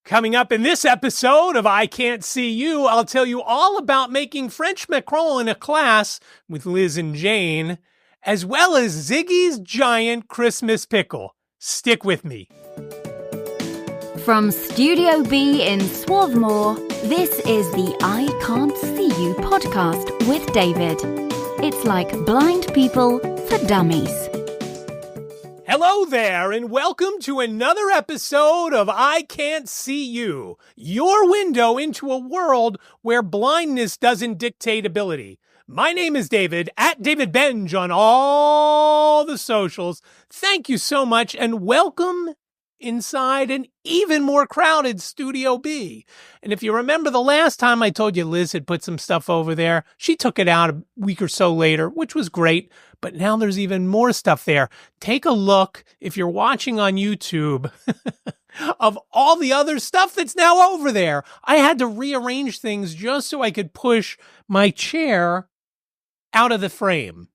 Coming up in this episode of iCantCU, I'll tell you all about making French macarons in a class with Liz and Jane, as well as Ziggy's giant Christmas pickle. Stick with me. From Studio B in Swarthmore, this is the iCantCU podcast with David. It's like blind people for dummies. Hello there, and welcome to another episode of iCantCU, your window into a world where blindness doesn't dictate ability. My name is David, at David Benj on all the socials. Thank you so much, and welcome inside an even more crowded Studio B. And if you remember the last time I told you Liz had put some stuff over there, she took it out a week or so later, which was great. But now there's even more stuff there. Take a look, if you're watching on YouTube, of all the other stuff that's now over there. I had to rearrange things just so I could push my chair out of the frame.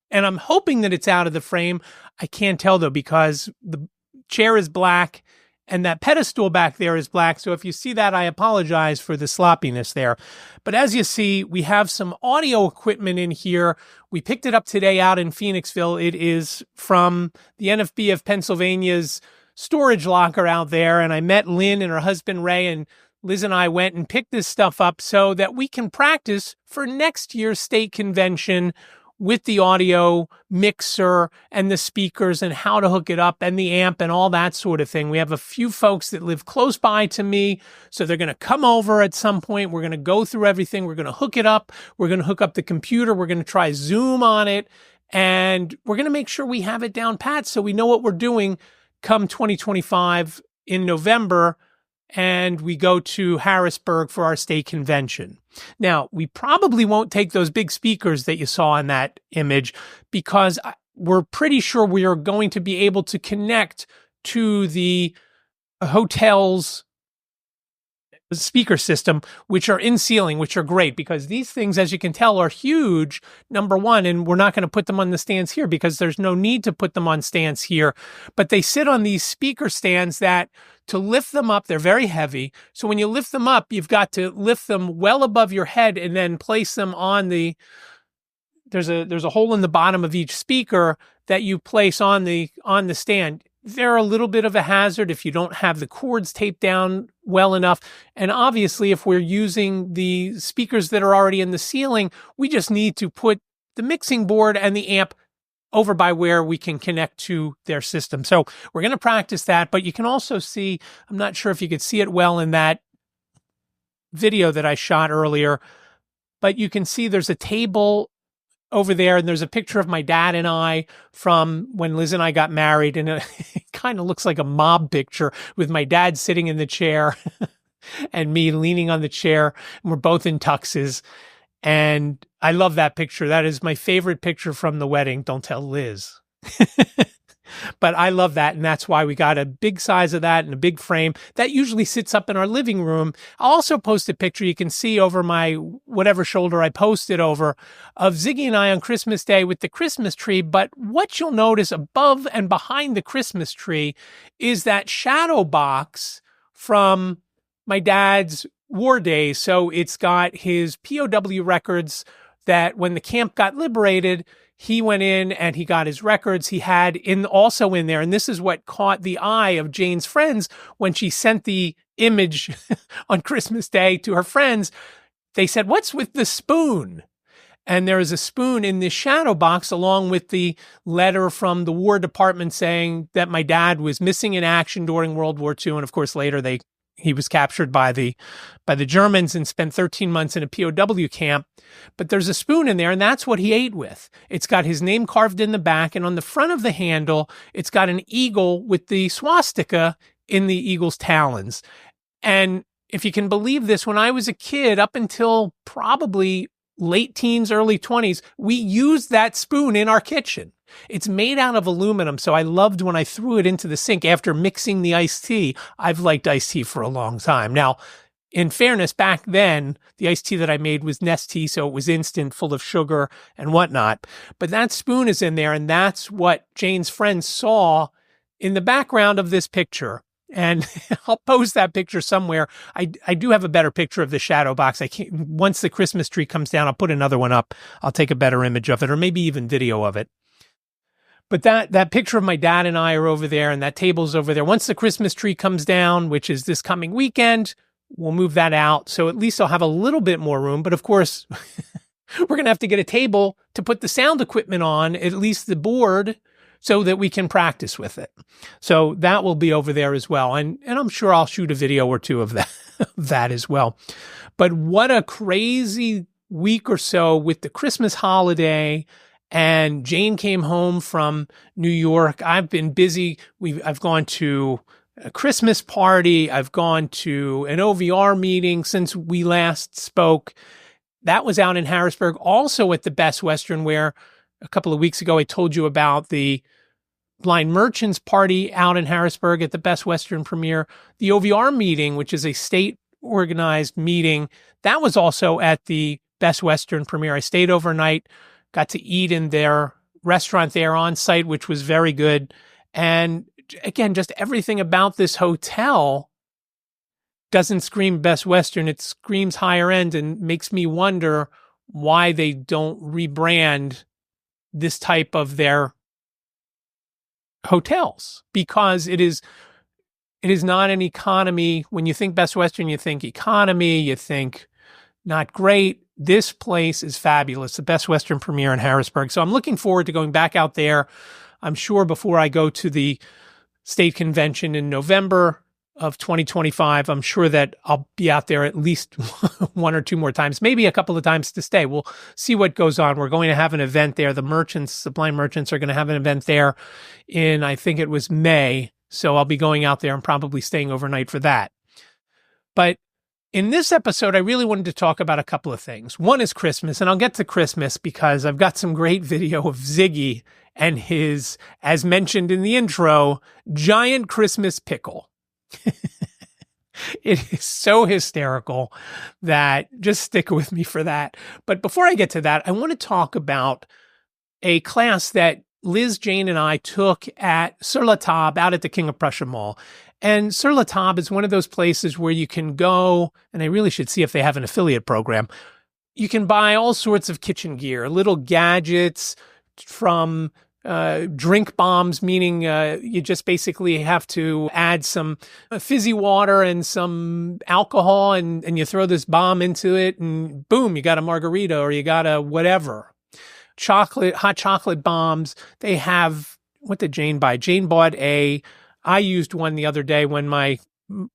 And I'm hoping that it's out of the frame. I can't tell, though, because the chair is black and that pedestal back there is black. So if you see that, I apologize for the sloppiness there. But as you see, we have some audio equipment in here. We picked it up today out in Phoenixville. It is from the NFB of Pennsylvania's storage locker out there. And I met Lynn and her husband, Ray, and Liz and I went and picked this stuff up so that we can practice for next year's state convention with the audio mixer and the speakers and how to hook it up and the amp and all that sort of thing. We have a few folks that live close by to me, so they're going to come over at some point. We're going to go through everything. We're going to hook it up. We're going to hook up the computer. We're going to try Zoom on it, and we're going to make sure we have it down pat so we know what we're doing come 2025 in November, and we go to Harrisburg for our state convention. Now, we probably won't take those big speakers that you saw in that image because we're pretty sure we are going to be able to connect to the hotel's speaker system, which are in ceiling, which are great because these things, as you can tell, are huge, number one, and we're not going to put them on the stands here because there's no need to put them on stands here, but they sit on these speaker stands that to lift them up, they're very heavy. So when you lift them up, you've got to lift them well above your head and then place them on the, there's a hole in the bottom of each speaker that you place on the stand. They're a little bit of a hazard if you don't have the cords taped down well enough. And obviously, if we're using the speakers that are already in the ceiling, we just need to put the mixing board and the amp over by where we can connect to their system. So we're going to practice that, but you can also see, I'm not sure if you could see it well in that video that I shot earlier, but you can see there's a table over there, and there's a picture of my dad and I from when Liz and I got married, and it kind of looks like a mob picture with my dad sitting in the chair and me leaning on the chair, and we're both in tuxes. And I love that picture. That is my favorite picture from the wedding. Don't tell Liz. But I love that, and that's why we got a big size of that and a big frame. That usually sits up in our living room. I'll also post a picture you can see over my whatever shoulder I posted over of Ziggy and I on Christmas Day with the Christmas tree. But what you'll notice above and behind the Christmas tree is that shadow box from my dad's war days. So it's got his POW records that when the camp got liberated, he went in and he got his records. He had also in there, and this is what caught the eye of Jane's friends when she sent the image on Christmas Day to her friends. They said, "What's with the spoon?" And there is a spoon in this shadow box along with the letter from the War Department saying that my dad was missing in action during World War II. And of course, later he was captured by the Germans and spent 13 months in a POW camp. But there's a spoon in there, and that's what he ate with. It's got his name carved in the back, and on the front of the handle, it's got an eagle with the swastika in the eagle's talons. And if you can believe this, when I was a kid, up until probably late teens, early 20s, we used that spoon in our kitchen. It's made out of aluminum, so I loved when I threw it into the sink after mixing the iced tea. I've liked iced tea for a long time. Now, in fairness, back then, the iced tea that I made was Nestea, so it was instant, full of sugar and whatnot. But that spoon is in there, and that's what Jane's friends saw in the background of this picture. And I'll post that picture somewhere. I do have a better picture of the shadow box. I can't, once the Christmas tree comes down, I'll put another one up. I'll take a better image of it, or maybe even video of it. But that picture of my dad and I are over there, and that table's over there. Once the Christmas tree comes down, which is this coming weekend, we'll move that out. So at least I'll have a little bit more room. But of course, we're going to have to get a table to put the sound equipment on, at least the board, so that we can practice with it. So that will be over there as well. And I'm sure I'll shoot a video or two of that as well. But what a crazy week or so with the Christmas holiday. And Jane came home from New York. I've been busy. I've gone to a Christmas party. I've gone to an OVR meeting since we last spoke. That was out in Harrisburg, also at the Best Western, where a couple of weeks ago I told you about the Blind Merchants Party out in Harrisburg at the Best Western premiere. The OVR meeting, which is a state-organized meeting, that was also at the Best Western premiere. I stayed overnight, got to eat in their restaurant there on site, which was very good. And again, just everything about this hotel doesn't scream Best Western. It screams higher end, and makes me wonder why they don't rebrand this type of their hotels, because it is not an economy. When you think Best Western, you think economy, you think not great. This place is fabulous. The Best Western premiere in Harrisburg. So I'm looking forward to going back out there. I'm sure before I go to the state convention in November of 2025, I'm sure that I'll be out there at least one or two more times, maybe a couple of times to stay. We'll see what goes on. We're going to have an event there. The blind merchants are going to have an event there in, I think it was May. So I'll be going out there and probably staying overnight for that. But in this episode, I really wanted to talk about a couple of things. One is Christmas, and I'll get to Christmas because I've got some great video of Ziggy and his, as mentioned in the intro, giant Christmas pickle. It is so hysterical that just stick with me for that. But before I get to that, I want to talk about a class that Liz, Jane, and I took at Sur La Table out at the King of Prussia Mall. And Sur La Table is one of those places where you can go, and I really should see if they have an affiliate program. You can buy all sorts of kitchen gear, little gadgets from drink bombs, meaning you just basically have to add some fizzy water and some alcohol, and you throw this bomb into it, and boom, you got a margarita, or you got a whatever. Hot chocolate bombs. They have, what did Jane buy? Jane bought I used one the other day when my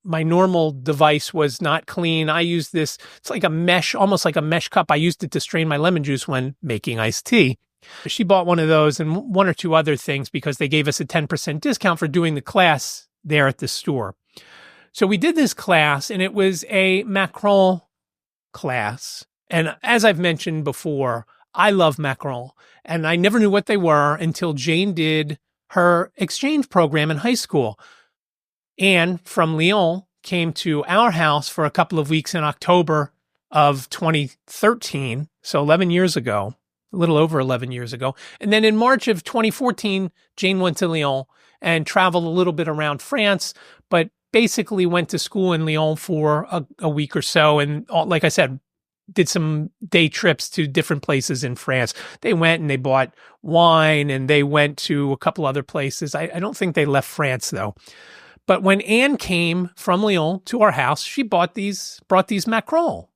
normal device was not clean. I used this, it's like a mesh, almost like a mesh cup. I used it to strain my lemon juice when making iced tea. She bought one of those and one or two other things because they gave us a 10% discount for doing the class there at the store. So we did this class, and it was a macaron class. And as I've mentioned before, I love macarons, and I never knew what they were until Jane did her exchange program in high school. Anne from Lyon came to our house for a couple of weeks in October of 2013, so 11 years ago. A little over 11 years ago. And then in March of 2014, Jane went to Lyon and traveled a little bit around France, but basically went to school in Lyon for a week or so. And like I said, did some day trips to different places in France. They went and they bought wine, and they went to a couple other places. I don't think they left France though. But when Anne came from Lyon to our house, she brought these macarons.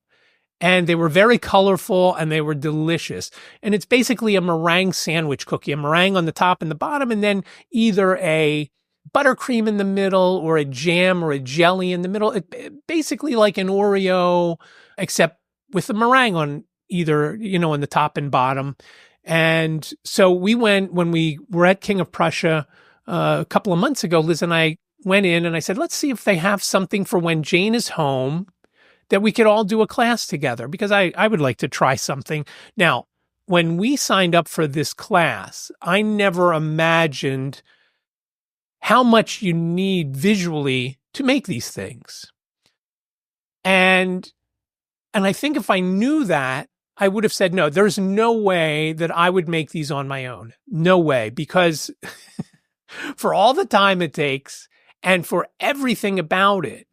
And they were very colorful, and they were delicious. And it's basically a meringue sandwich cookie, a meringue on the top and the bottom, and then either a buttercream in the middle or a jam or a jelly in the middle. Basically like an Oreo, except with the meringue on either, on the top and bottom. And so we went, when we were at King of Prussia a couple of months ago, Liz and I went in and I said, let's see if they have something for when Jane is home that we could all do a class together, because I would like to try something. Now, when we signed up for this class, I never imagined how much you need visually to make these things. And I think if I knew that, I would have said, no, there's no way that I would make these on my own. No way, because for all the time it takes And for everything about it,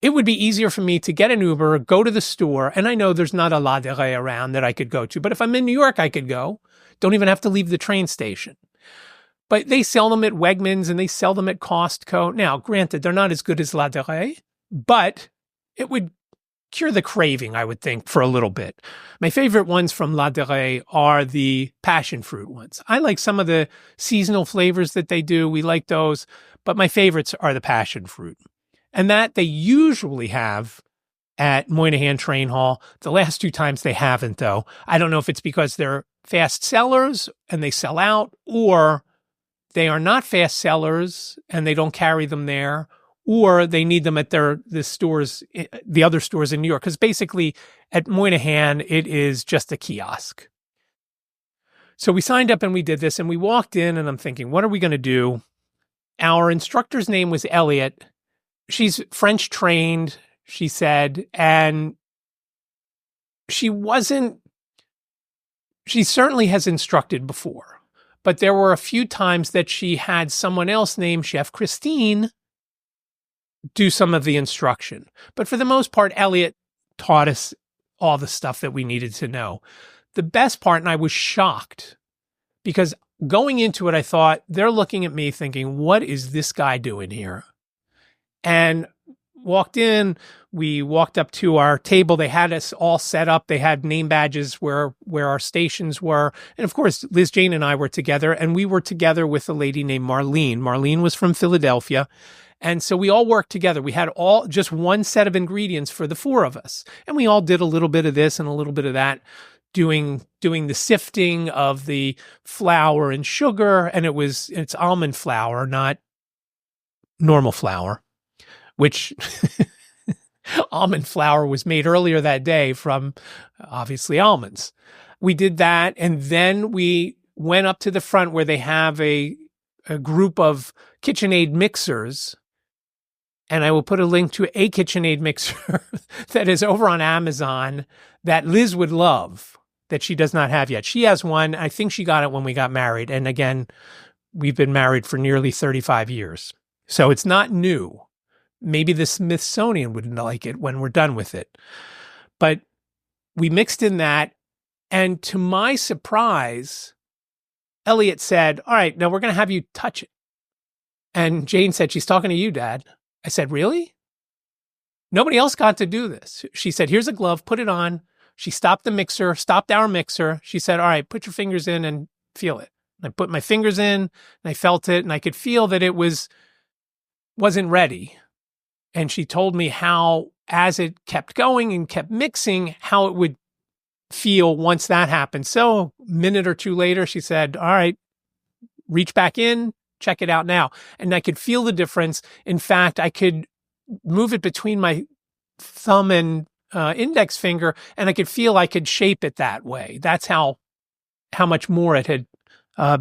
it would be easier for me to get an Uber, go to the store, and I know there's not a La Durée around that I could go to, but if I'm in New York, I could go. Don't even have to leave the train station. But they sell them at Wegmans and they sell them at Costco. Now, granted, they're not as good as La Durée, but it would cure the craving, I would think, for a little bit. My favorite ones from La Durée are the passion fruit ones. I like some of the seasonal flavors that they do. We like those, but my favorites are the passion fruit. And that they usually have at Moynihan Train Hall. The last 2 times they haven't, though. I don't know if it's because they're fast sellers and they sell out, or they are not fast sellers and they don't carry them there, or they need them at the other stores in New York. Because basically at Moynihan, it is just a kiosk. So we signed up and we did this and we walked in and I'm thinking, what are we going to do? Our instructor's name was Elliot. She's French trained, she said, and she certainly has instructed before, but there were a few times that she had someone else named Chef Christine do some of the instruction. But for the most part, Elliot taught us all the stuff that we needed to know. The best part, and I was shocked, because going into it, I thought, they're looking at me thinking, what is this guy doing here? And walked in, we walked up to our table. They had us all set up. They had name badges where our stations were. And of course, Liz Jane and I were together, and we were together with a lady named Marlene. Marlene was from Philadelphia. And so we all worked together. We had all just one set of ingredients for the 4 of us. And we all did a little bit of this and a little bit of that, doing the sifting of the flour and sugar. And it's almond flour, not normal flour, which almond flour was made earlier that day from obviously almonds. We did that. And then we went up to the front where they have a group of KitchenAid mixers. And I will put a link to a KitchenAid mixer that is over on Amazon that Liz would love, that she does not have yet. She has one. I think she got it when we got married. And again, we've been married for nearly 35 years. So it's not new. Maybe the Smithsonian wouldn't like it when we're done with it. But we mixed in that. And to my surprise, Elliot said, all right, now we're going to have you touch it. And Jane said, she's talking to you, Dad. I said, really? Nobody else got to do this. She said, here's a glove, put it on. She stopped our mixer. She said, all right, put your fingers in and feel it. And I put my fingers in and I felt it and I could feel that it wasn't ready. And she told me how, as it kept going and kept mixing, how it would feel once that happened. So a minute or 2 later, she said, all right, reach back in, check it out now. And I could feel the difference. In fact, I could move it between my thumb and index finger, and I could feel I could shape it that way. That's how much more it had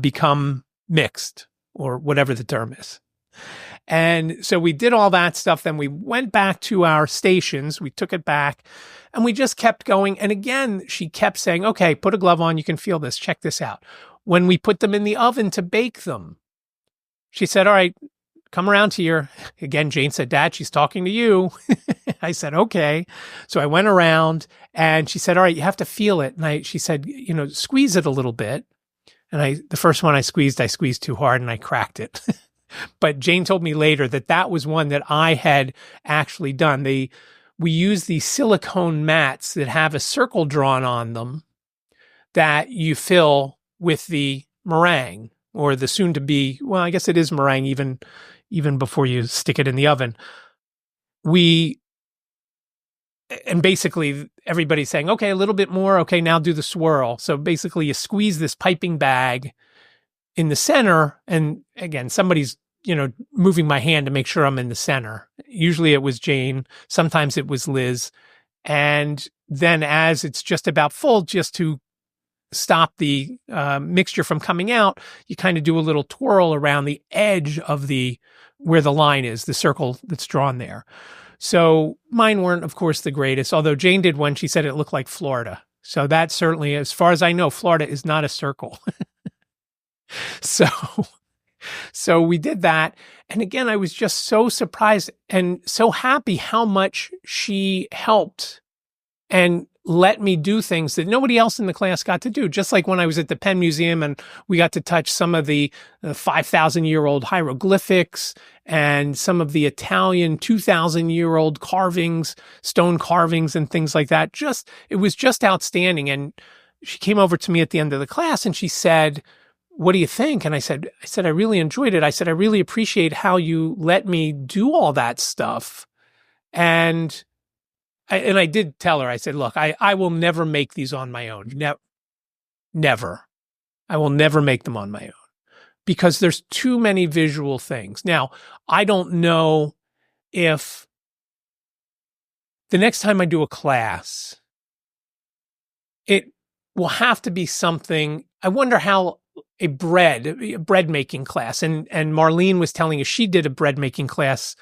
become mixed, or whatever the term is. And so we did all that stuff. Then we went back to our stations. We took it back and we just kept going. And again, she kept saying, okay, put a glove on. You can feel this. Check this out. When we put them in the oven to bake them, she said, all right, come around here. Again, Jane said, Dad, she's talking to you. I said, okay. So I went around and she said, all right, you have to feel it. And she said, squeeze it a little bit. And the first one I squeezed too hard and I cracked it. But Jane told me later that was one that I had actually done. We use these silicone mats that have a circle drawn on them that you fill with the meringue, or the soon to be, well, I guess it is meringue even before you stick it in the oven. And basically everybody's saying, okay, a little bit more. Okay, now do the swirl. So basically you squeeze this piping bag in the center. And again, somebody's, moving my hand to make sure I'm in the center. Usually it was Jane. Sometimes it was Liz. And then as it's just about full, just to stop the mixture from coming out, you kind of do a little twirl around the edge of where the line is, the circle that's drawn there. So mine weren't, of course, the greatest, although Jane did one. She said it looked like Florida. So that certainly, as far as I know, Florida is not a circle. So So we did that. And again, I was just so surprised and so happy how much she helped and let me do things that nobody else in the class got to do. Just like when I was at the Penn Museum and we got to touch some of the 5,000-year-old hieroglyphics and some of the Italian 2,000-year-old carvings, stone carvings and things like that. It was just outstanding. And she came over to me at the end of the class and she said, "What do you think?" And I said, I really enjoyed it. I said, "I really appreciate how you let me do all that stuff." And I did tell her, I said, "Look, I will never make these on my own. Never. I will never make them on my own because there's too many visual things." Now, I don't know if the next time I do a class, it will have to be something. I wonder how a bread making class, and Marlene was telling us she did a bread making class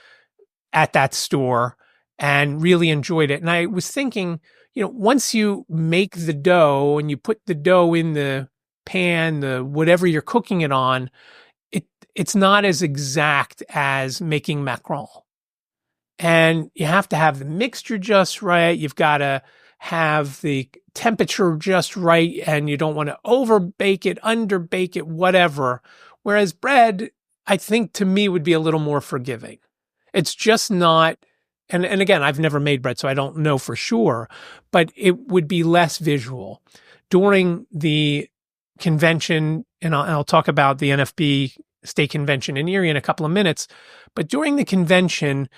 at that store and really enjoyed it. And I was thinking, once you make the dough and you put the dough in the pan, whatever you're cooking it on, it's not as exact as making macarons. And you have to have the mixture just right. You've got to have the temperature just right, and you don't want to overbake it, underbake it, whatever. Whereas bread, I think to me would be a little more forgiving. It's just not. And again, I've never made bread, so I don't know for sure, but it would be less visual. During the convention, and I'll talk about the NFB State Convention in Erie in a couple of minutes, but during the convention,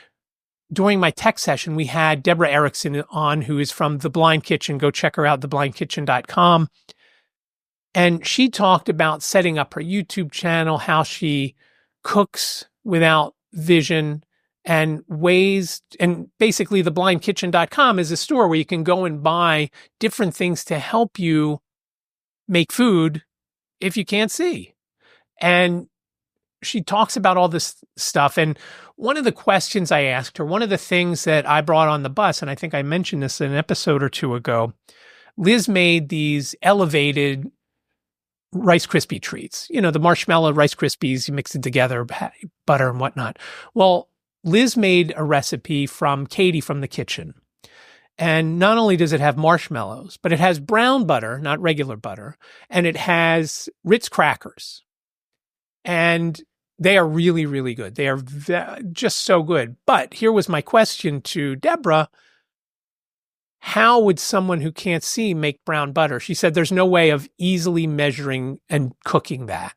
during my tech session, we had Deborah Erickson on, who is from The Blind Kitchen. Go check her out, theblindkitchen.com. And she talked about setting up her YouTube channel, how she cooks without vision, and ways, and basically theblindkitchen.com is a store where you can go and buy different things to help you make food if you can't see. And she talks about all this stuff. And one of the questions I asked her, one of the things that I brought on the bus, and I think I mentioned this in an episode or two ago, Liz made these elevated Rice Krispie treats, the marshmallow Rice Krispies, you mix it together, butter and whatnot. Well, Liz made a recipe from Katie from the kitchen. And not only does it have marshmallows, but it has brown butter, not regular butter, and it has Ritz crackers. And they are really, really good. They are just so good. But here was my question to Deborah. How would someone who can't see make brown butter? She said there's no way of easily measuring and cooking that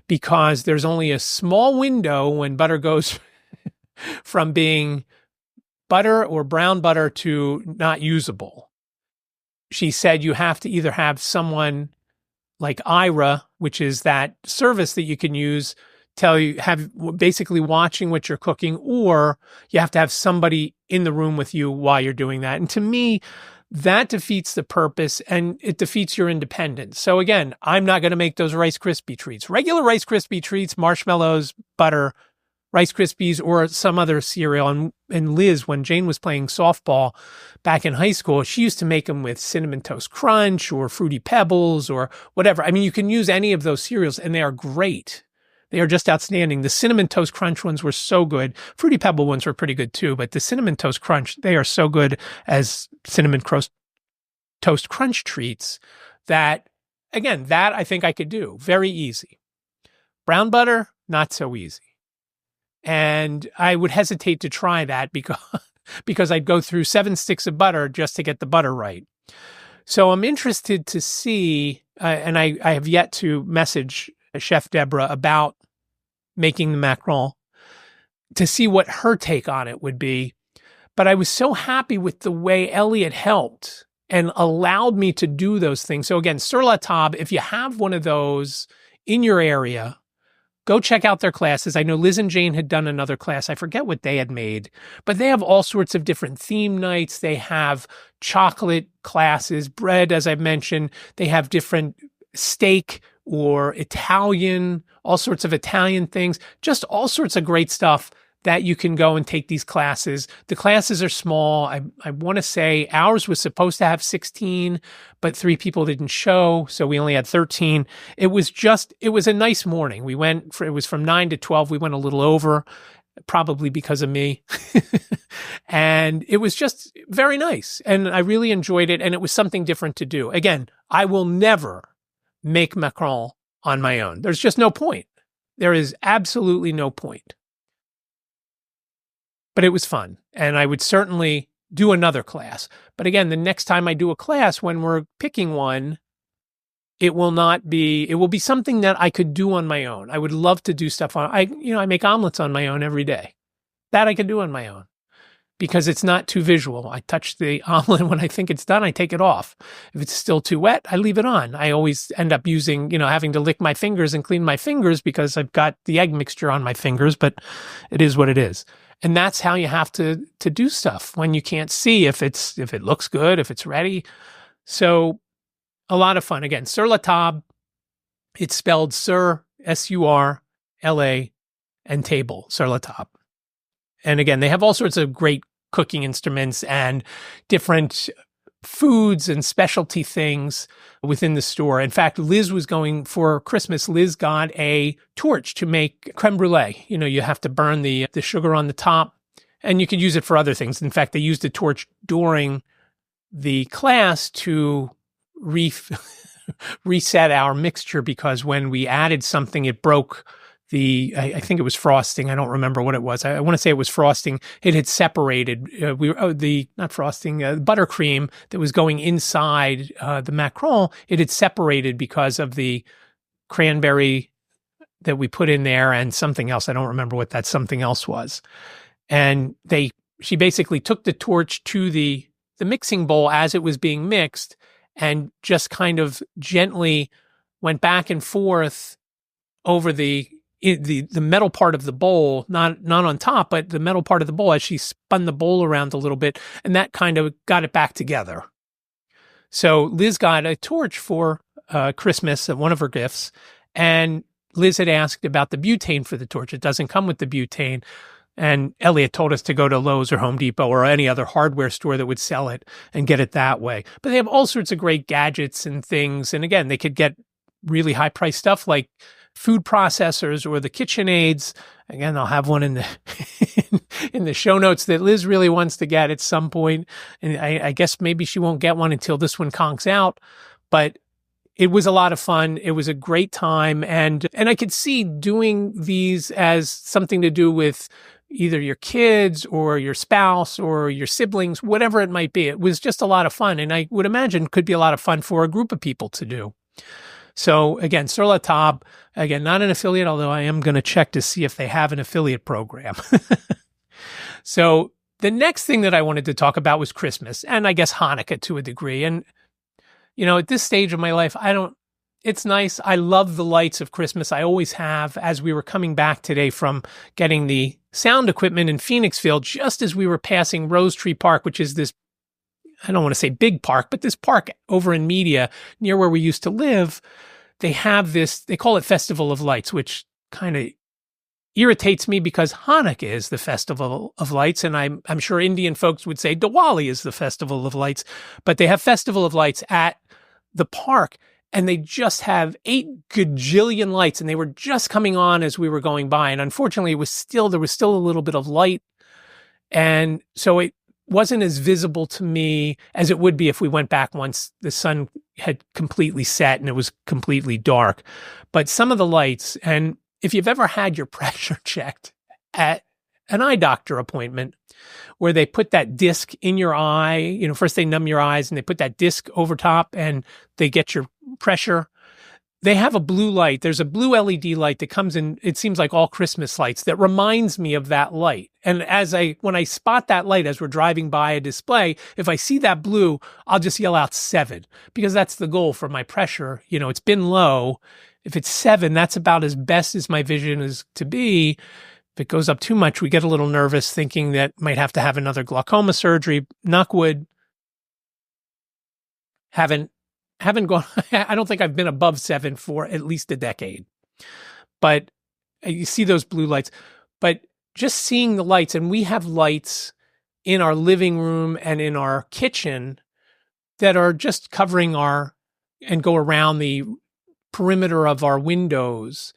because there's only a small window when butter goes from being butter or brown butter to not usable. She said you have to either have someone like Ira, which is that service that you can use, have basically watching what you're cooking, or you have to have somebody in the room with you while you're doing that. And to me, that defeats the purpose and it defeats your independence. So again, I'm not going to make those Rice Krispie treats. Regular Rice Krispie treats, marshmallows, butter, Rice Krispies, or some other cereal. And Liz, when Jane was playing softball back in high school, she used to make them with Cinnamon Toast Crunch or Fruity Pebbles or whatever. I mean, you can use any of those cereals and they are great. They are just outstanding. The Cinnamon Toast Crunch ones were so good. Fruity Pebble ones were pretty good too, but the Cinnamon Toast Crunch, they are so good as Cinnamon Toast Crunch treats that, again, that I think I could do. Very easy. Brown butter, not so easy. And I would hesitate to try that because I'd go through 7 sticks of butter just to get the butter right. So I'm interested to see, and I have yet to message Chef Deborah about making the macaron to see what her take on it would be. But I was so happy with the way Elliot helped and allowed me to do those things. So again, Sur La Table, if you have one of those in your area, go check out their classes. I know Liz and Jane had done another class. I forget what they had made, but they have all sorts of different theme nights. They have chocolate classes, bread, as I mentioned. They have different steak or Italian, all sorts of Italian things, just all sorts of great stuff that you can go and take these classes. The classes are small. I want to say ours was supposed to have 16, but 3 people didn't show, so we only had 13. It was a nice morning. It was from 9 to 12. We went a little over, probably because of me. And it was just very nice. And I really enjoyed it. And it was something different to do. Again, I will never make macaron on my own. There's just no point. There is absolutely no point. But it was fun, and I would certainly do another class. But again, the next time I do a class, when we're picking one, it will be something that I could do on my own. I would love to do stuff I make omelets on my own every day. That I can do on my own because it's not too visual. I touch the omelet when I think it's done, I take it off. If it's still too wet, I leave it on. I always end up using, having to lick my fingers and clean my fingers because I've got the egg mixture on my fingers, but it is what it is. And that's how you have to do stuff when you can't see if it looks good, if it's ready. So a lot of fun. Again, Sur La Table. It's spelled Sur, S-U-R-L-A, and Table, Sur La Table. And again, they have all sorts of great cooking instruments and different foods and specialty things within the store. In fact, Liz was going for Christmas. Liz got a torch to make creme brulee. You have to burn the sugar on the top, and you could use it for other things. In fact, they used the torch during the class to reset our mixture because when we added something, it broke I think it was frosting. I don't remember what it was. I want to say it was frosting. It had separated. Buttercream that was going inside the macaron. It had separated because of the cranberry that we put in there and something else. I don't remember what that something else was. And she basically took the torch to the mixing bowl as it was being mixed and just kind of gently went back and forth over the metal part of the bowl, not on top, but the metal part of the bowl as she spun the bowl around a little bit, and that kind of got it back together. So Liz got a torch for Christmas, one of her gifts, and Liz had asked about the butane for the torch. It doesn't come with the butane. And Elliot told us to go to Lowe's or Home Depot or any other hardware store that would sell it and get it that way. But they have all sorts of great gadgets and things. And again, they could get really high-priced stuff like food processors or the KitchenAids. Again, I'll have one in the show notes that Liz really wants to get at some point. And I guess maybe she won't get one until this one conks out. But it was a lot of fun. It was a great time. And I could see doing these as something to do with either your kids or your spouse or your siblings, whatever it might be. It was just a lot of fun. And I would imagine could be a lot of fun for a group of people to do. So again, Sur La Table, again, not an affiliate, although I am going to check to see if they have an affiliate program. So the next thing that I wanted to talk about was Christmas and I guess Hanukkah to a degree. And, at this stage of my life, it's nice. I love the lights of Christmas. I always have. As we were coming back today from getting the sound equipment in Phoenixville, just as we were passing Rose Tree Park, which is this, I don't want to say big park, but this park over in Media near where we used to live, they have this, they call it Festival of Lights, which kind of irritates me because Hanukkah is the Festival of Lights. And I'm sure Indian folks would say Diwali is the Festival of Lights, but they have Festival of Lights at the park and they just have 8 gajillion lights and they were just coming on as we were going by. And unfortunately, there was still a little bit of light. And so it wasn't as visible to me as it would be if we went back once the sun had completely set and it was completely dark. But some of the lights, and if you've ever had your pressure checked at an eye doctor appointment where they put that disc in your eye, first they numb your eyes and they put that disc over top and they get your pressure. They have a blue light. There's a blue LED light that comes in, it seems like all Christmas lights, that reminds me of that light. And when I spot that light as we're driving by a display, if I see that blue, I'll just yell out 7 because that's the goal for my pressure. It's been low. If it's 7, that's about as best as my vision is to be. If it goes up too much, we get a little nervous thinking that might have to have another glaucoma surgery. Knock wood. Haven't gone, I don't think I've been above 7 for at least a decade. But you see those blue lights. But just seeing the lights, and we have lights in our living room and in our kitchen that are just covering and go around the perimeter of our windows.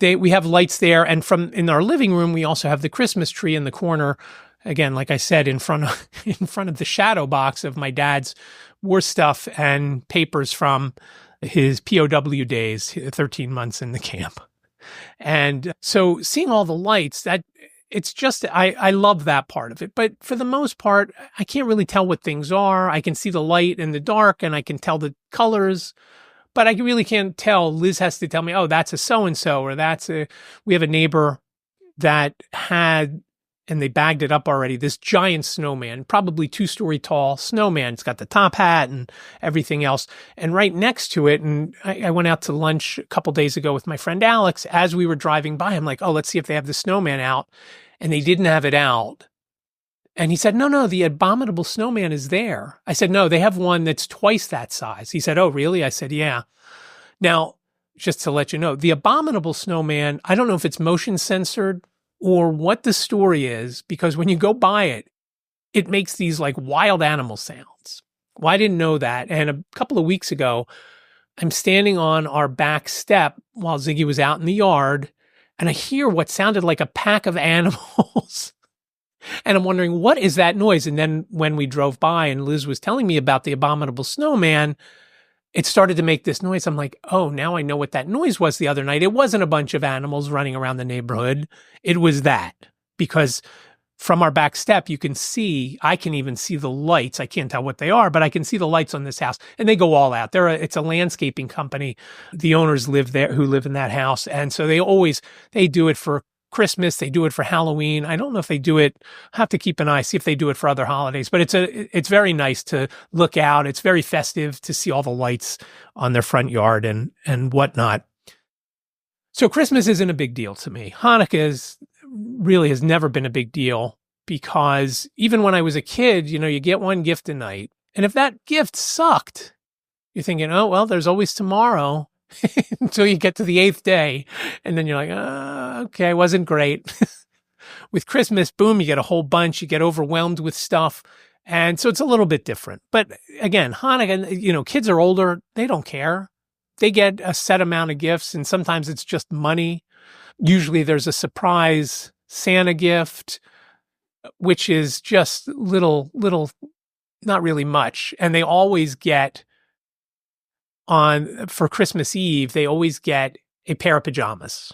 We have lights there. And in our living room, we also have the Christmas tree in the corner. Again, like I said, in front of the shadow box of my dad's war stuff and papers from his POW days, 13 months in the camp. And so seeing all the lights, it's just, I love that part of it. But for the most part, I can't really tell what things are. I can see the light in the dark and I can tell the colors, but I really can't tell. Liz has to tell me, oh, that's a so-and-so, or we have a neighbor that had, and they bagged it up already, this giant snowman, probably 2-story tall snowman. It's got the top hat and everything else. And right next to it, and I went out to lunch a couple days ago with my friend Alex. As we were driving by, I'm like, oh, let's see if they have the snowman out. And they didn't have it out. And he said, no, the abominable snowman is there. I said, no, they have one that's twice that size. He said, oh, really? I said, yeah. Now, just to let you know, the abominable snowman, I don't know if it's motion censored or what the story is, because when you go by it, it makes these like wild animal sounds. Well, I didn't know that. And a couple of weeks ago, I'm standing on our back step while Ziggy was out in the yard, and I hear what sounded like a pack of animals. And I'm wondering, what is that noise? And then when we drove by and Liz was telling me about the abominable snowman, it started to make this noise. I'm like, oh, now I know what that noise was the other night. It wasn't a bunch of animals running around the neighborhood. It was that, because from our back step, I can even see the lights. I can't tell what they are, but I can see the lights on this house, and they go all out. It's a landscaping company. The owners live there, who live in that house. And so they do it for Christmas. They do it for Halloween. I don't know if they do it. I have to keep an eye, see if they do it for other holidays, but it's very nice to look out. It's very festive to see all the lights on their front yard and whatnot. So Christmas isn't a big deal to me. Hanukkah really has never been a big deal, because even when I was a kid, you get one gift a night. And if that gift sucked, you're thinking, oh, well, there's always tomorrow. Until you get to the 8th day. And then you're like, okay, wasn't great. With Christmas, boom, you get a whole bunch. You get overwhelmed with stuff. And so it's a little bit different. But again, Hanukkah, kids are older. They don't care. They get a set amount of gifts, and sometimes it's just money. Usually there's a surprise Santa gift, which is just little, not really much. And they always get for Christmas Eve, they always get a pair of pajamas.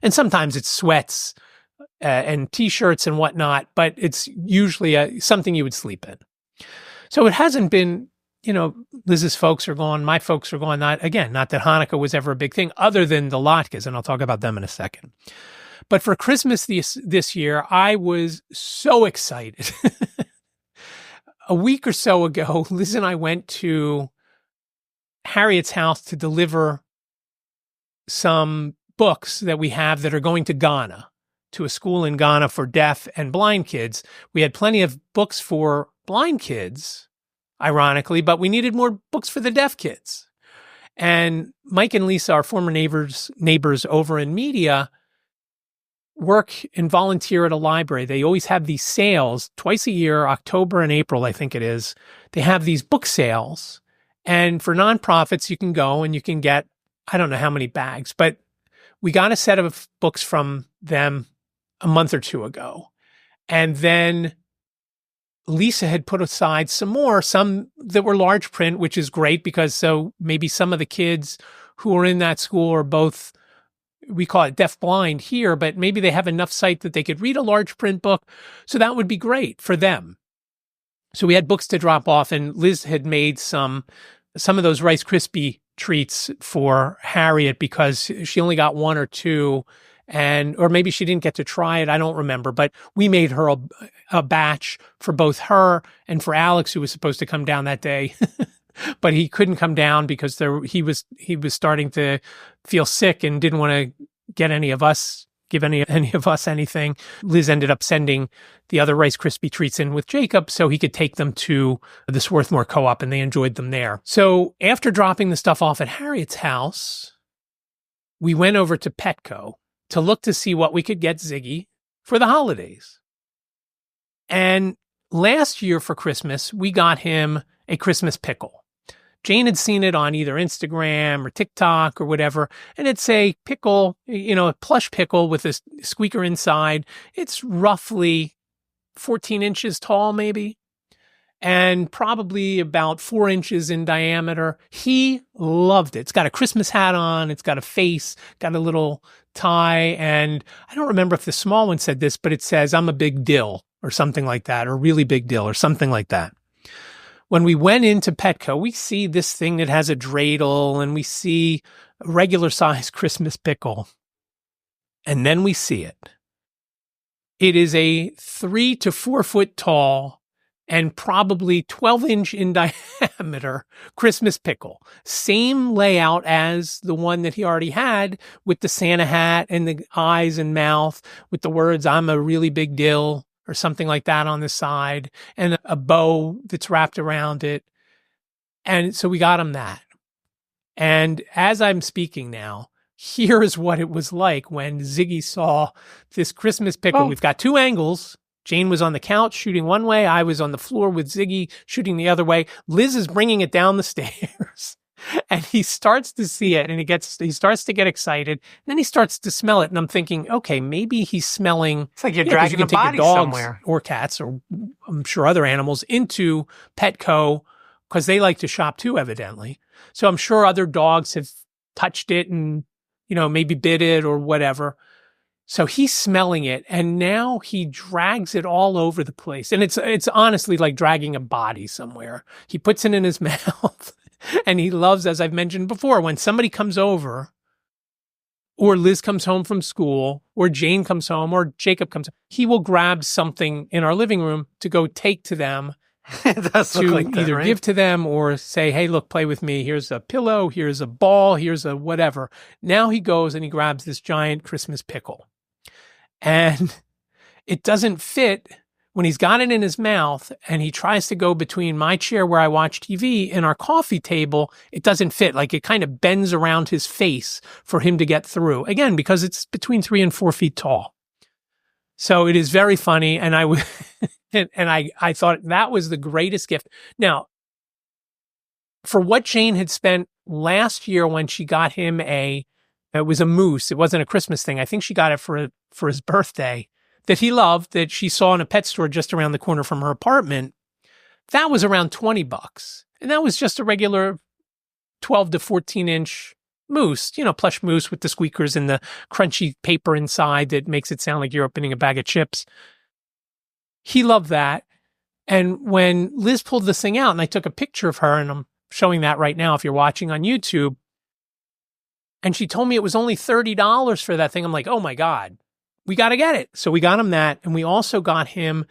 And sometimes it's sweats and T-shirts and whatnot, but it's usually something you would sleep in. So it hasn't been, Liz's folks are gone, my folks are gone. Not that Hanukkah was ever a big thing, other than the latkes, and I'll talk about them in a second. But for Christmas this year, I was so excited. A week or so ago, Liz and I went to Harriet's house to deliver some books that we have that are going to Ghana, to a school in Ghana for deaf and blind kids. We had plenty of books for blind kids, ironically, but we needed more books for the deaf kids. And Mike and Lisa, our former neighbors over in media, work and volunteer at a library. They always have these sales twice a year, October and April, I think it is. They have these book sales. And for nonprofits, you can go and you can get, I don't know how many bags, but we got a set of books from them a month or two ago. And then Lisa had put aside some that were large print, which is great, because so maybe some of the kids who are in that school are both, we call it deaf blind here, but maybe they have enough sight that they could read a large print book. So that would be great for them. So we had books to drop off, and Liz had made some of those Rice Krispie treats for Harriet, because she only got one or two, or maybe she didn't get to try it. I don't remember, but we made her a batch for both her and for Alex, who was supposed to come down that day, but he couldn't come down because he was starting to feel sick and didn't want to give any of us anything. Liz ended up sending the other Rice Krispie treats in with Jacob so he could take them to the Swarthmore Co-op, and they enjoyed them there. So after dropping the stuff off at Harriet's house, we went over to Petco to look to see what we could get Ziggy for the holidays. And last year for Christmas, we got him a Christmas pickle. Jane had seen it on either Instagram or TikTok or whatever, and it's a pickle, a plush pickle with a squeaker inside. It's roughly 14 inches tall, maybe, and probably about 4 inches in diameter. He loved it. It's got a Christmas hat on. It's got a face, got a little tie, and I don't remember if the small one said this, but it says, "I'm a big dill," or something like that, or "really big dill," or something like that. When we went into Petco, we see this thing that has a dreidel, and we see a regular size Christmas pickle. And then we see it. It is a 3 to 4 foot tall and probably 12-inch in diameter Christmas pickle. Same layout as the one that he already had, with the Santa hat and the eyes and mouth with the words, "I'm a really big dill," or something like that on the side, and a bow that's wrapped around it. And so we got him that. And as I'm speaking now, here is what it was like when Ziggy saw this Christmas pickle. We've got two angles. Jane was on the couch shooting one way. I was on the floor with Ziggy shooting the other way. Liz is bringing it down the stairs. And he starts to see it, and he starts to get excited. And then he starts to smell it, and I'm thinking, okay, maybe he's smelling. It's like you're dragging a body somewhere, or cats, or I'm sure other animals, into Petco, because they like to shop too, evidently. So I'm sure other dogs have touched it and maybe bit it or whatever. So he's smelling it, and now he drags it all over the place, and it's honestly like dragging a body somewhere. He puts it in his mouth. And he loves, as I've mentioned before, when somebody comes over, or Liz comes home from school, or Jane comes home, or Jacob comes home, he will grab something in our living room to go take to them, it does to look like that, either right? give to them or say, "Hey, look, play with me. Here's a pillow, here's a ball, here's a whatever." Now he goes and he grabs this giant Christmas pickle. And it doesn't fit when he's got it in his mouth, and he tries to go between my chair where I watch TV and our coffee table. It doesn't fit. Like, it kind of bends around his face for him to get through. Again, because it's between 3 and 4 feet tall. So it is very funny. And I thought that was the greatest gift. Now, for what Jane had spent last year when she got him it was a moose. It wasn't a Christmas thing. I think she got it for his birthday, that he loved, that she saw in a pet store just around the corner from her apartment. That was around $20. And that was just a regular 12 to 14 inch moose, plush moose with the squeakers and the crunchy paper inside that makes it sound like you're opening a bag of chips. He loved that. And when Liz pulled this thing out, and I took a picture of her, and I'm showing that right now if you're watching on YouTube, and she told me it was only $30 for that thing, I'm like, oh my God, we got to get it. So we got him that. And we also got him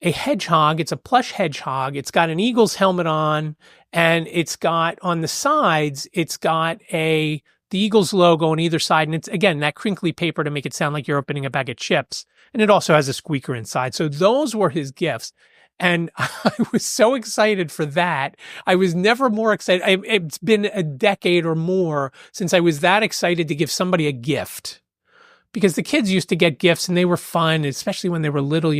a hedgehog. It's a plush hedgehog. It's got an Eagles helmet on, and it's got on the sides, it's got the Eagles logo on either side. And it's, again, that crinkly paper to make it sound like you're opening a bag of chips. And it also has a squeaker inside. So those were his gifts. And I was so excited for that. I was never more excited. It's been a decade or more since I was that excited to give somebody a gift. Because the kids used to get gifts, and they were fun, especially when they were little.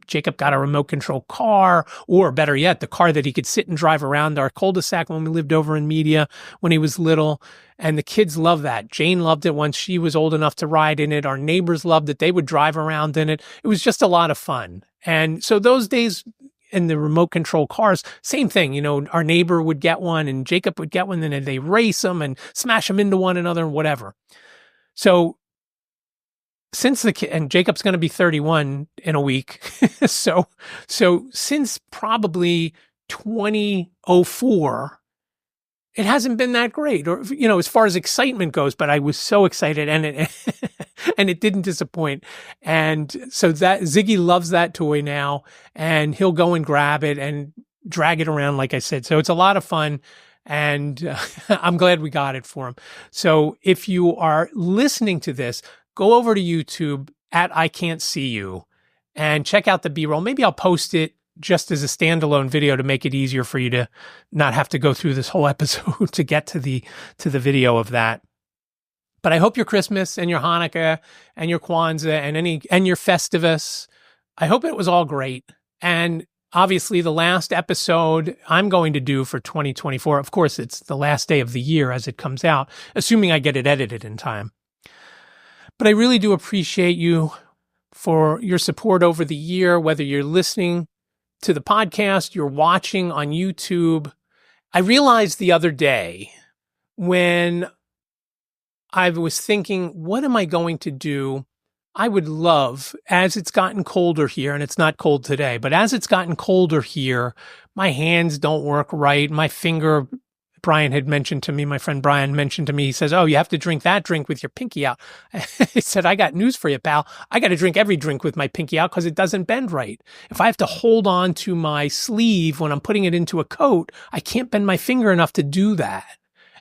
Jacob got a remote control car, or better yet, the car that he could sit and drive around our cul-de-sac when we lived over in Media when he was little. And the kids loved that. Jane loved it once she was old enough to ride in it. Our neighbors loved it. They would drive around in it. It was just a lot of fun. And so those days in the remote control cars, same thing. Our neighbor would get one, and Jacob would get one, and then they race them and smash them into one another and whatever. So and Jacob's going to be 31 in a week. so since probably 2004, it hasn't been that great, or, as far as excitement goes, but I was so excited, and it didn't disappoint. And so that Ziggy loves that toy now, and he'll go and grab it and drag it around, like I said. So it's a lot of fun. And I'm glad we got it for him. So if you are listening to this, go over to YouTube at iCantCU and check out the B-roll. Maybe I'll post it just as a standalone video to make it easier for you to not have to go through this whole episode to get to the video of that. But I hope your Christmas and your Hanukkah and your Kwanzaa and your Festivus, I hope it was all great. And obviously the last episode I'm going to do for 2024, of course, it's the last day of the year as it comes out, assuming I get it edited in time. But I really do appreciate you for your support over the year, whether you're listening to the podcast, you're watching on YouTube. I realized the other day when I was thinking, what am I going to do? I would love, as it's gotten colder here, and it's not cold today, but as it's gotten colder here, my hands don't work right. My finger, Brian had mentioned to me, my friend Brian mentioned to me, he says, oh, you have to drink that drink with your pinky out. He said, I got news for you, pal. I got to drink every drink with my pinky out because it doesn't bend right. If I have to hold on to my sleeve when I'm putting it into a coat, I can't bend my finger enough to do that.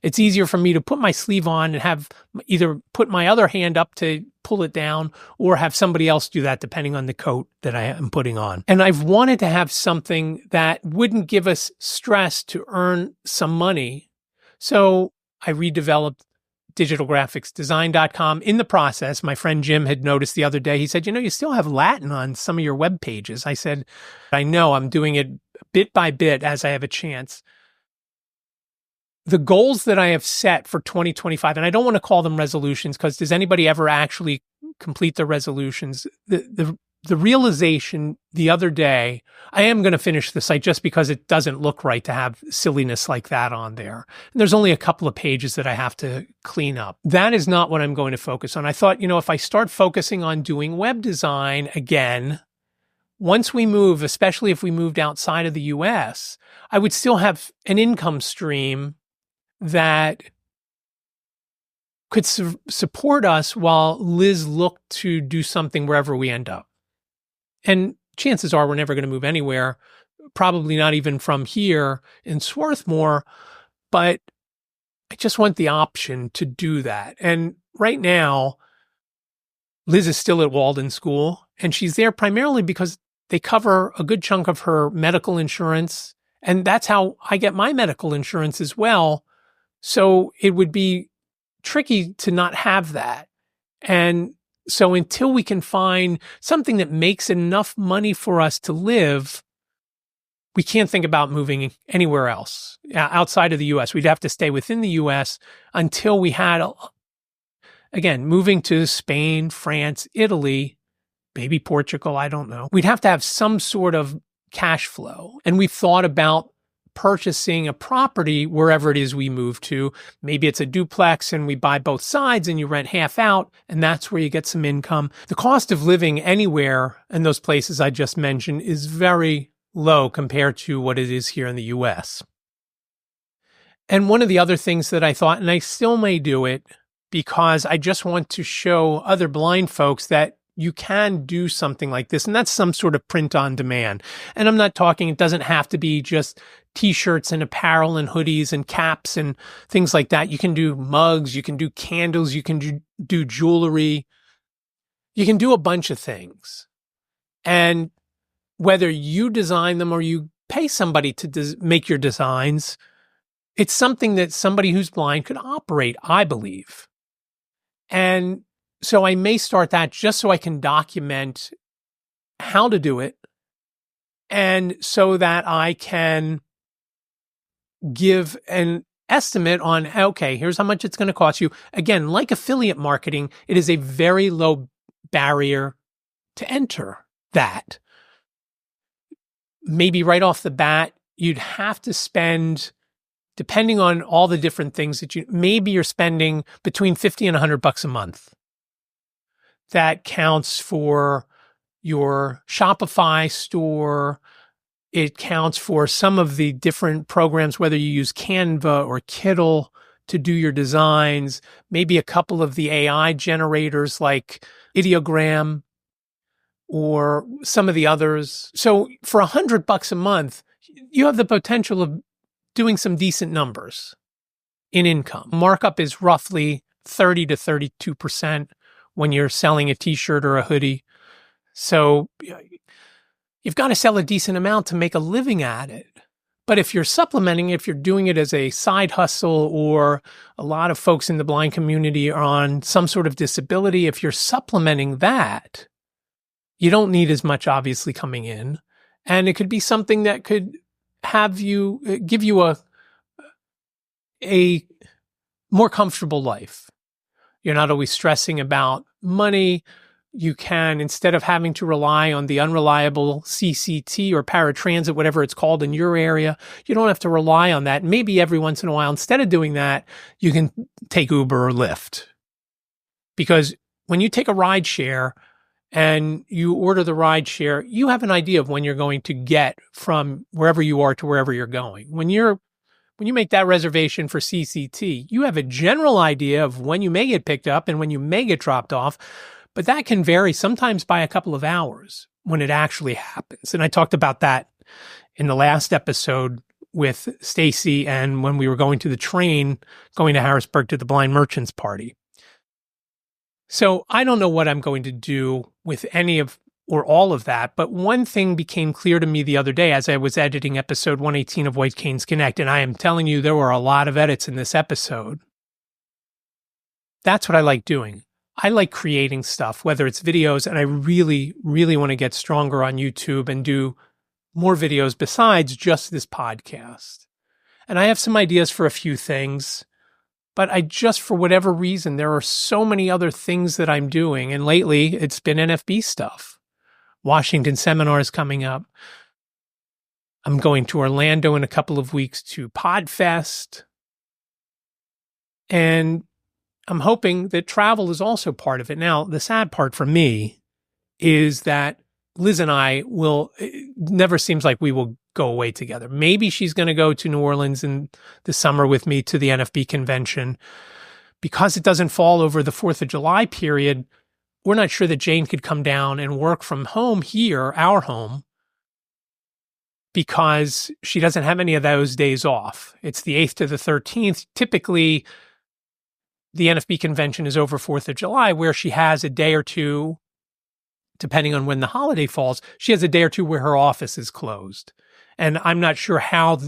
It's easier for me to put my sleeve on and have either put my other hand up to pull it down or have somebody else do that depending on the coat that I am putting on. And I've wanted to have something that wouldn't give us stress to earn some money. So I redeveloped digitalgraphicsdesign.com. In the process, my friend Jim had noticed the other day, he said, you still have Latin on some of your web pages. I said, I know, I'm doing it bit by bit as I have a chance. The goals that I have set for 2025, and I don't want to call them resolutions because does anybody ever actually complete the resolutions? The realization the other day, I am going to finish the site just because it doesn't look right to have silliness like that on there. And there's only a couple of pages that I have to clean up. That is not what I'm going to focus on. I thought, if I start focusing on doing web design again, once we move, especially if we moved outside of the US, I would still have an income stream that could support us while Liz looked to do something wherever we end up. And chances are we're never going to move anywhere, probably not even from here in Swarthmore, but I just want the option to do that. And right now, Liz is still at Walden School, and she's there primarily because they cover a good chunk of her medical insurance, and that's how I get my medical insurance as well. So it would be tricky to not have that. And so until we can find something that makes enough money for us to live, we can't think about moving anywhere else outside of the US. We'd have to stay within the US until we had, again, moving to Spain, France, Italy, maybe Portugal, I don't know. We'd have to have some sort of cash flow. And we've thought about purchasing a property wherever it is we move to. Maybe it's a duplex and we buy both sides and you rent half out, and that's where you get some income. The cost of living anywhere in those places I just mentioned is very low compared to what it is here in the US. And one of the other things that I thought, and I still may do it because I just want to show other blind folks that you can do something like this, and that's some sort of print on demand. And I'm not talking, it doesn't have to be just t-shirts and apparel and hoodies and caps and things like that. You can do mugs, you can do candles, you can do jewelry. You can do a bunch of things. And whether you design them or you pay somebody to make your designs, it's something that somebody who's blind could operate, I believe. And so I may start that just so I can document how to do it and so that I can give an estimate on, okay, here's how much it's going to cost you. Again, like affiliate marketing, it is a very low barrier to enter that. Maybe right off the bat, you'd have to spend, depending on all the different things that maybe you're spending between $50 and $100 a month. That counts for your Shopify store. It counts for some of the different programs, whether you use Canva or Kittl to do your designs, maybe a couple of the AI generators like Ideogram or some of the others. So for $100 a month, you have the potential of doing some decent numbers in income. Markup is roughly 30 to 32%. When you're selling a t-shirt or a hoodie. So you've got to sell a decent amount to make a living at it. But if you're supplementing, if you're doing it as a side hustle, or a lot of folks in the blind community are on some sort of disability, if you're supplementing that, you don't need as much obviously coming in. And it could be something that could have you, give you a more comfortable life. You're not always stressing about money. You can, instead of having to rely on the unreliable CCT or paratransit, whatever it's called in your area, you don't have to rely on that. Maybe every once in a while, instead of doing that, you can take Uber or Lyft. Because when you take a ride share and you order the ride share, you have an idea of when you're going to get from wherever you are to wherever you're going. When you make that reservation for CCT, you have a general idea of when you may get picked up and when you may get dropped off. But that can vary sometimes by a couple of hours when it actually happens. And I talked about that in the last episode with Stacy and when we were going to the train, going to Harrisburg to the Blind Merchants Party. So I don't know what I'm going to do with any of or all of that. But one thing became clear to me the other day as I was editing episode 118 of White Canes Connect. And I am telling you, there were a lot of edits in this episode. That's what I like doing. I like creating stuff, whether it's videos, and I really, really want to get stronger on YouTube and do more videos besides just this podcast. And I have some ideas for a few things, but I just, for whatever reason, there are so many other things that I'm doing. And lately, it's been NFB stuff. Washington seminars coming up. I'm going to Orlando in a couple of weeks to Podfest. And I'm hoping that travel is also part of it. Now, the sad part for me is that Liz and I it never seems like we will go away together. Maybe she's going to go to New Orleans in the summer with me to the NFB convention. Because it doesn't fall over the 4th of July period, we're not sure that Jane could come down and work from home here, our home, because she doesn't have any of those days off. It's the 8th to the 13th. Typically, the NFB convention is over 4th of July, where she has a day or two, depending on when the holiday falls, she has a day or two where her office is closed. And I'm not sure how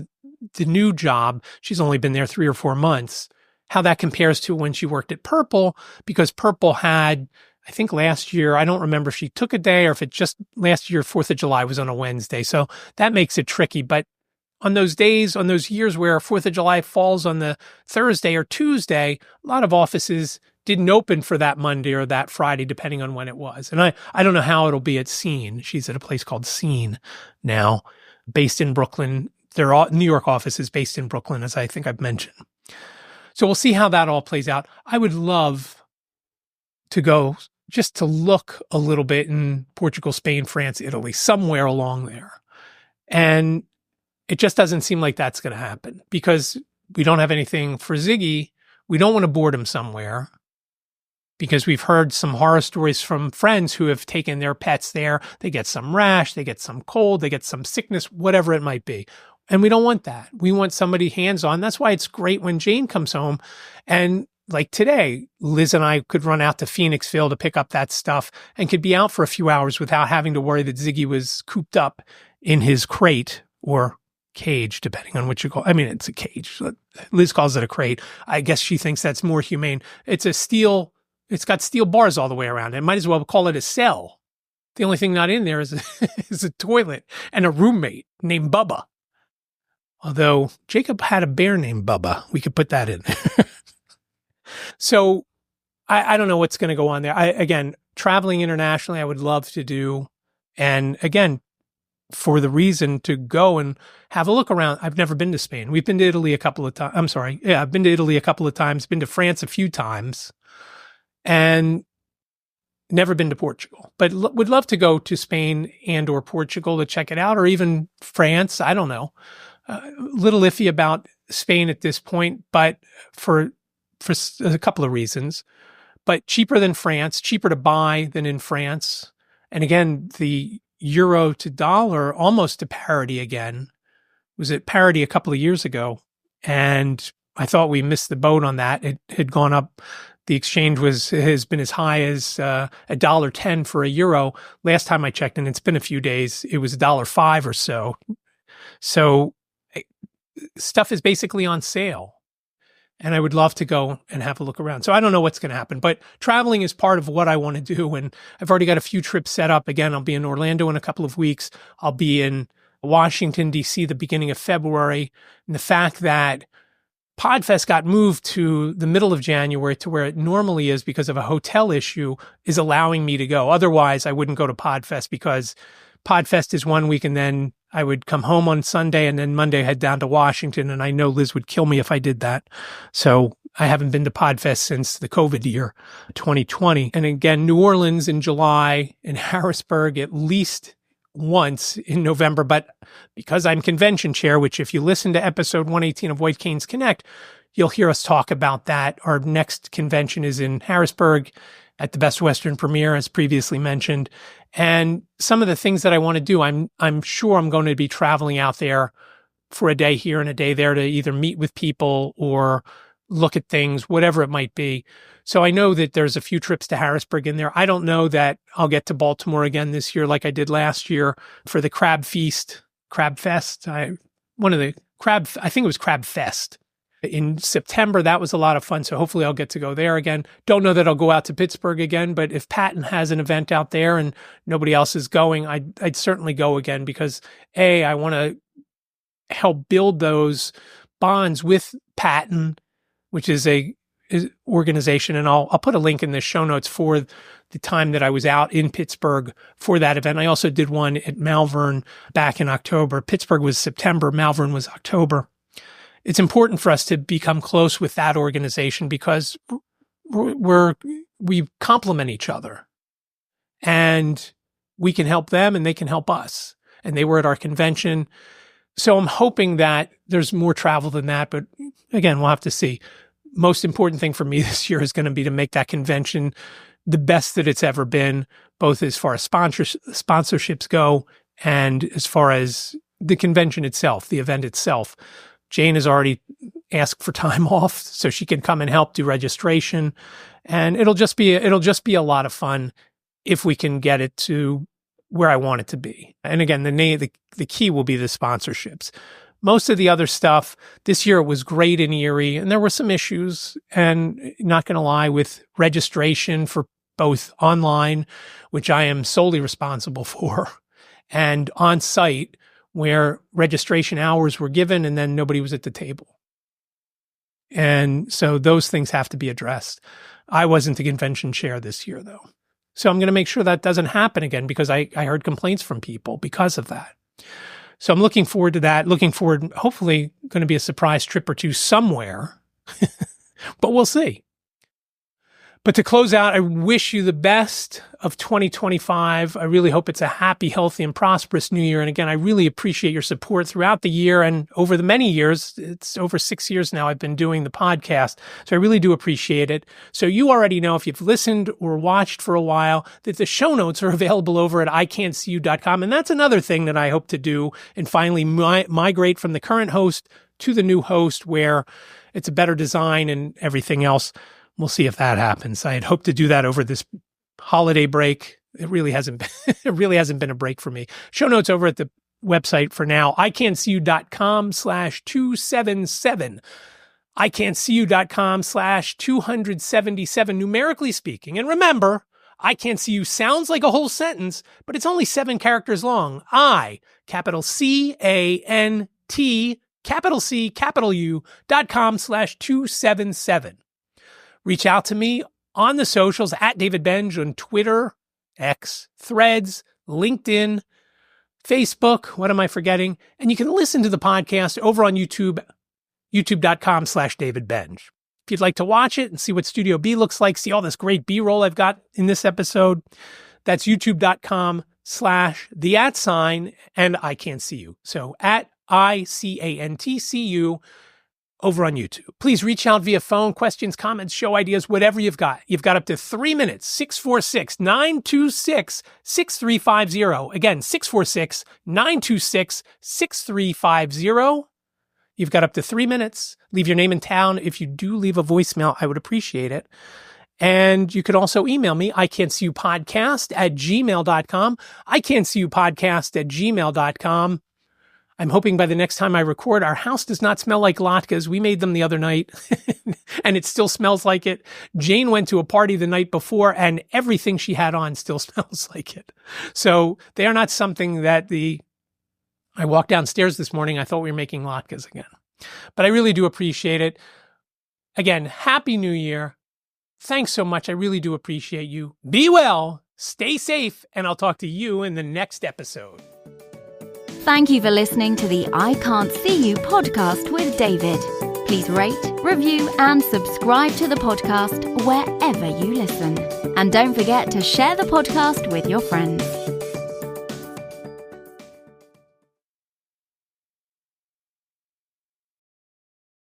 the new job, she's only been there 3 or 4 months, how that compares to when she worked at Purple, because Purple had, I think last year, I don't remember if she took a day or if it just last year, 4th of July was on a Wednesday. So that makes it tricky. But on those days, on those years where 4th of July falls on the Thursday or Tuesday, a lot of offices didn't open for that Monday or that Friday, depending on when it was. And I don't know how it'll be at Scene. She's at a place called Scene now, based in Brooklyn. Their New York office is based in Brooklyn, as I think I've mentioned. So we'll see how that all plays out. I would love to go just to look a little bit in Portugal, Spain, France, Italy, somewhere along there. And it just doesn't seem like that's going to happen because we don't have anything for Ziggy. We don't want to board him somewhere because we've heard some horror stories from friends who have taken their pets there. They get some rash, they get some cold, they get some sickness, whatever it might be. And we don't want that. We want somebody hands-on. That's why it's great when Jane comes home. And like today, Liz and I could run out to Phoenixville to pick up that stuff and could be out for a few hours without having to worry that Ziggy was cooped up in his crate or cage, depending on what you call it. I mean, it's a cage. Liz calls it a crate. I guess she thinks that's more humane. It's got steel bars all the way around it. Might as well call it a cell. The only thing not in there is a toilet and a roommate named Bubba. Although Jacob had a bear named Bubba. We could put that in there. So I don't know what's going to go on there. Again, traveling internationally, I would love to do. And again, for the reason to go and have a look around. I've never been to Spain. We've been to Italy a couple of times. I'm sorry. Yeah, I've been to Italy a couple of times, been to France a few times, and never been to Portugal. But would love to go to Spain and or Portugal to check it out, or even France. I don't know. A little iffy about Spain at this point, but for a couple of reasons. But cheaper than France, cheaper to buy than in France. And again, the euro to dollar almost to parity again. Was at parity a couple of years ago, and I thought we missed the boat on that. It had gone up. The exchange has been as high as $1.10 for a euro. Last time I checked, and it's been a few days, it was $1.05 or so. So stuff is basically on sale. And I would love to go and have a look around. So I don't know what's going to happen, but traveling is part of what I want to do. And I've already got a few trips set up. Again, I'll be in Orlando in a couple of weeks. I'll be in Washington, D.C. the beginning of February. And the fact that Podfest got moved to the middle of January to where it normally is because of a hotel issue is allowing me to go. Otherwise, I wouldn't go to Podfest because Podfest is 1 week and then I would come home on Sunday and then Monday head down to Washington. And I know Liz would kill me if I did that. So I haven't been to Podfest since the COVID year, 2020. And again, New Orleans in July and Harrisburg at least once in November. But because I'm convention chair, which if you listen to episode 118 of White Canes Connect, you'll hear us talk about that. Our next convention is in Harrisburg at the Best Western Premiere, as previously mentioned. And some of the things that I want to do, I'm sure I'm going to be traveling out there for a day here and a day there to either meet with people or look at things, whatever it might be. So I know that there's a few trips to Harrisburg in there. I don't know that I'll get to Baltimore again this year like I did last year for the Crab Fest. I think it was Crab Fest. In September, that was a lot of fun. So hopefully I'll get to go there again. Don't know that I'll go out to Pittsburgh again, but if Patton has an event out there and nobody else is going, I'd certainly go again because I want to help build those bonds with Patton, which is a organization. And I'll put a link in the show notes for the time that I was out in Pittsburgh for that event. I also did one at Malvern back in October. Pittsburgh was September, Malvern was October. It's important for us to become close with that organization because we complement each other and we can help them and they can help us. And they were at our convention. So I'm hoping that there's more travel than that. But again, we'll have to see. Most important thing for me this year is going to be to make that convention the best that it's ever been, both as far as sponsorships go and as far as the convention itself, the event itself. Jane has already asked for time off so she can come and help do registration. And it'll just be a lot of fun if we can get it to where I want it to be. And again, the key will be the sponsorships. Most of the other stuff this year was great in Erie, and there were some issues, and not going to lie, with registration for both online, which I am solely responsible for, and on site, where registration hours were given and then nobody was at the table. And so those things have to be addressed. I wasn't the convention chair this year, though. So I'm going to make sure that doesn't happen again because I heard complaints from people because of that. So I'm looking forward to that. Looking forward, hopefully going to be a surprise trip or two somewhere, but we'll see. But to close out, I wish you the best of 2025. I really hope it's a happy, healthy, and prosperous new year. And again, I really appreciate your support throughout the year and over the many years. It's over 6 years now I've been doing the podcast. So I really do appreciate it. So you already know, if you've listened or watched for a while, that the show notes are available over at iCantCU.com. And that's another thing that I hope to do and finally migrate from the current host to the new host where it's a better design and everything else. We'll see if that happens. I had hoped to do that over this holiday break. It really hasn't been a break for me. Show notes over at the website for now, iCantCU.com/277. iCantCU.com/277, numerically speaking. And remember, iCantCU sounds like a whole sentence, but it's only 7 characters long. iCantCU.com/277. Reach out to me on the socials at David Benj on Twitter, X, Threads, LinkedIn, Facebook. What am I forgetting? And you can listen to the podcast over on YouTube, youtube.com/David Benj. If you'd like to watch it and see what Studio B looks like, see all this great B-roll I've got in this episode, that's youtube.com/the@ and iCantCU. So at ICANTCU over on YouTube. Please reach out via phone, questions, comments, show ideas, whatever you've got. You've got up to 3 minutes, 646-926-6350. Again, 646-926-6350. You've got up to 3 minutes. Leave your name and town. If you do leave a voicemail, I would appreciate it. And you can also email me, iCantCUpodcast@gmail.com, iCantCUpodcast@gmail.com. I'm hoping by the next time I record, our house does not smell like latkes. We made them the other night and it still smells like it. Jane went to a party the night before and everything she had on still smells like it. So they are not something that I walked downstairs this morning. I thought we were making latkes again, but I really do appreciate it. Again, Happy New Year. Thanks so much. I really do appreciate you. Be well, stay safe, and I'll talk to you in the next episode. Thank you for listening to the I Can't See You podcast with David. Please rate, review, and subscribe to the podcast wherever you listen. And don't forget to share the podcast with your friends.